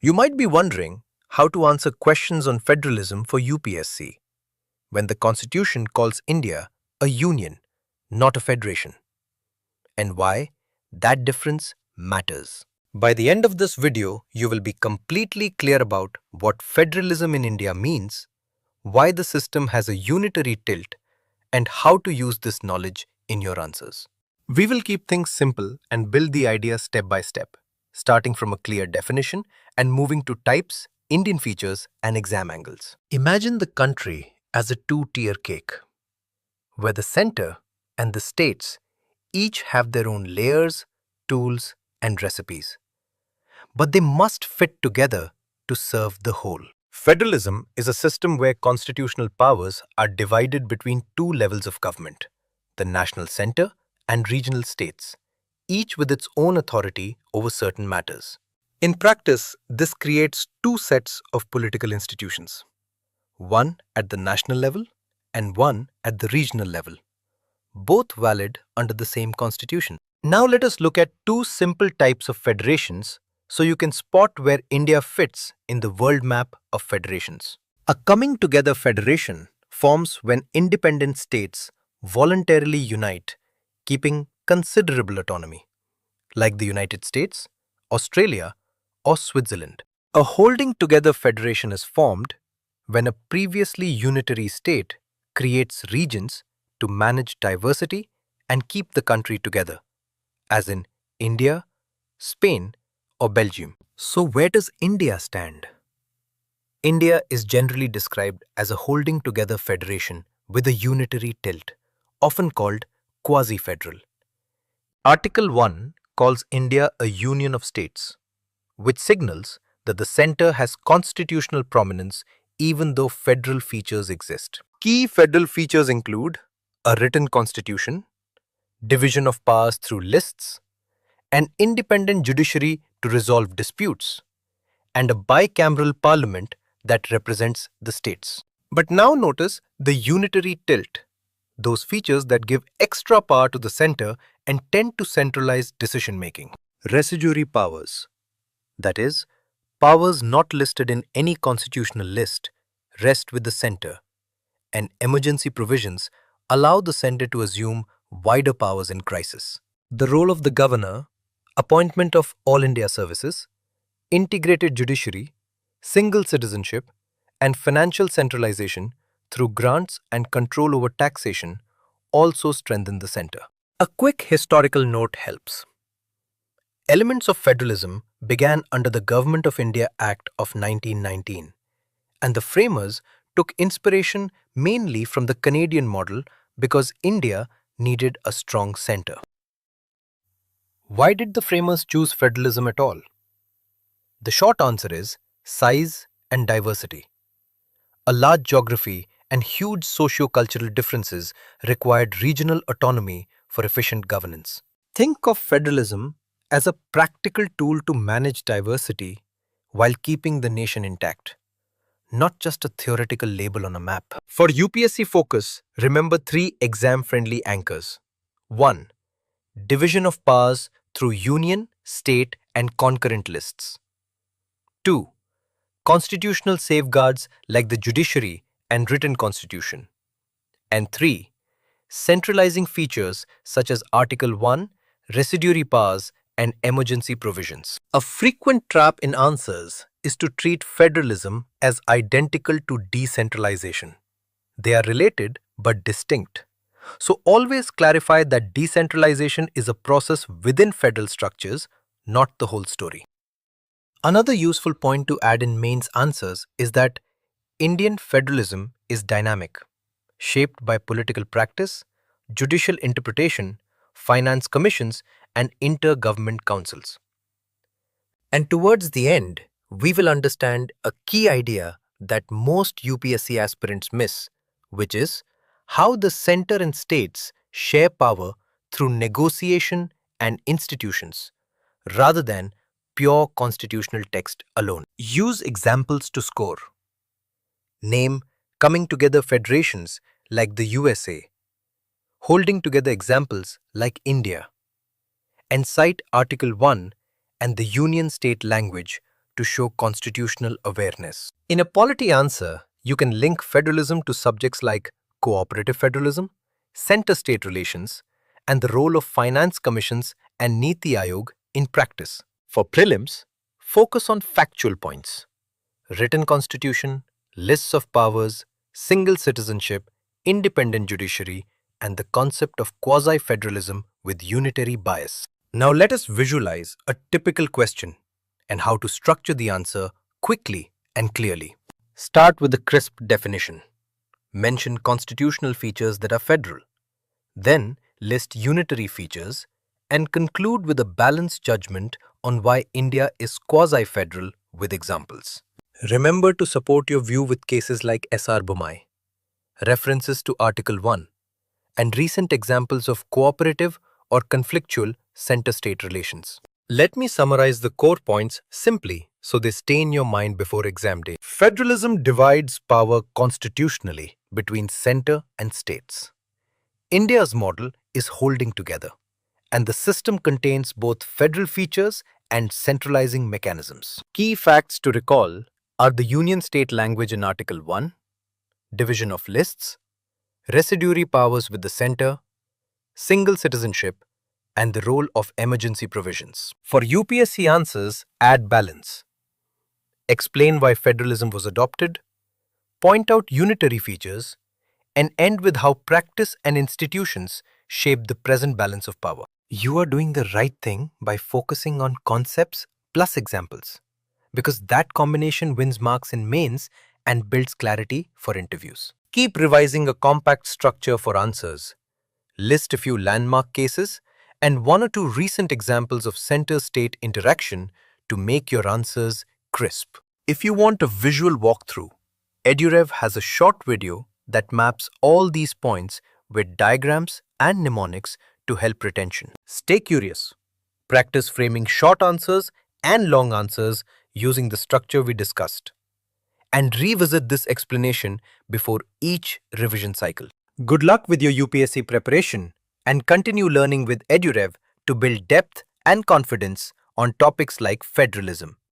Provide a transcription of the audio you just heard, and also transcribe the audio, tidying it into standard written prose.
You might be wondering how to answer questions on federalism for UPSC when the Constitution calls India a union, not a federation, and why that difference matters. By the end of this video, you will be completely clear about what federalism in India means, why the system has a unitary tilt, and how to use this knowledge in your answers. We will keep things simple and build the idea step by step, starting from a clear definition and moving to types, Indian features, and exam angles. Imagine the country as a two-tier cake, where the center and the states each have their own layers, tools, and recipes. But they must fit together to serve the whole. Federalism is a system where constitutional powers are divided between two levels of government, the national center and regional states, each with its own authority over certain matters. In practice, this creates two sets of political institutions, one at the national level and one at the regional level, both valid under the same constitution. Now let us look at two simple types of federations so you can spot where India fits in the world map of federations. A coming together federation forms when independent states voluntarily unite, keeping considerable autonomy, like the United States, Australia, or Switzerland. A holding together federation is formed when a previously unitary state creates regions to manage diversity and keep the country together, as in India, Spain, or Belgium. So where does India stand? India is generally described as a holding together federation with a unitary tilt, often called quasi-federal. Article 1 calls India a union of states, which signals that the center has constitutional prominence even though federal features exist. Key federal features include a written constitution, division of powers through lists, an independent judiciary to resolve disputes, and a bicameral parliament that represents the states. But now notice the unitary tilt, those features that give extra power to the center and tend to centralize decision-making. Residuary powers, that is, powers not listed in any constitutional list, rest with the center, and emergency provisions allow the center to assume wider powers in crisis. The role of the governor, appointment of All India services, integrated judiciary, single citizenship, and financial centralization through grants and control over taxation also strengthen the center. A quick historical note helps. Elements of federalism began under the Government of India Act of 1919, and the framers took inspiration mainly from the Canadian model because India needed a strong center. Why did the framers choose federalism at all? The short answer is size and diversity. A large geography and huge socio-cultural differences required regional autonomy for efficient governance. Think of federalism as a practical tool to manage diversity while keeping the nation intact, not just a theoretical label on a map. For UPSC focus, remember three exam-friendly anchors. 1. Division of powers through union, state, and concurrent lists. 2. Constitutional safeguards like the judiciary and written constitution. And 3. Centralizing features such as Article 1, residuary powers, and emergency provisions. A frequent trap in answers is to treat federalism as identical to decentralization. They are related but distinct. So always clarify that decentralization is a process within federal structures, not the whole story. Another useful point to add in mains answers is that Indian federalism is dynamic, shaped by political practice, judicial interpretation, finance commissions, and inter-government councils. And towards the end, we will understand a key idea that most UPSC aspirants miss, which is how the center and states share power through negotiation and institutions, rather than pure constitutional text alone. Use examples to score. Name coming together federations like the USA, holding together examples like India, and cite Article 1 and the Union State language to show constitutional awareness. In a polity answer, you can link federalism to subjects like cooperative federalism, center-state relations, and the role of finance commissions and Niti Aayog in practice. For prelims, focus on factual points: written constitution, lists of powers, single citizenship, independent judiciary, and the concept of quasi-federalism with unitary bias. Now let us visualize a typical question and how to structure the answer quickly and clearly. Start with a crisp definition. Mention constitutional features that are federal. Then list unitary features and conclude with a balanced judgment on why India is quasi-federal with examples. Remember to support your view with cases like S.R. Bommai, references to Article 1, and recent examples of cooperative or conflictual center-state relations. Let me summarize the core points simply so they stay in your mind before exam day. Federalism divides power constitutionally between center and states. India's model is holding together, and the system contains both federal features and centralizing mechanisms. Key facts to recall are the union state language in Article 1, division of lists, residuary powers with the center, single citizenship, and the role of emergency provisions. For UPSC answers, add balance. Explain why federalism was adopted, point out unitary features, and end with how practice and institutions shape the present balance of power. You are doing the right thing by focusing on concepts plus examples, because that combination wins marks in mains and builds clarity for interviews. Keep revising a compact structure for answers. List a few landmark cases and one or two recent examples of center-state interaction to make your answers crisp. If you want a visual walkthrough, EduRev has a short video that maps all these points with diagrams and mnemonics to help retention. Stay curious. Practice framing short answers and long answers using the structure we discussed. And revisit this explanation before each revision cycle. Good luck with your UPSC preparation and continue learning with EduRev to build depth and confidence on topics like federalism.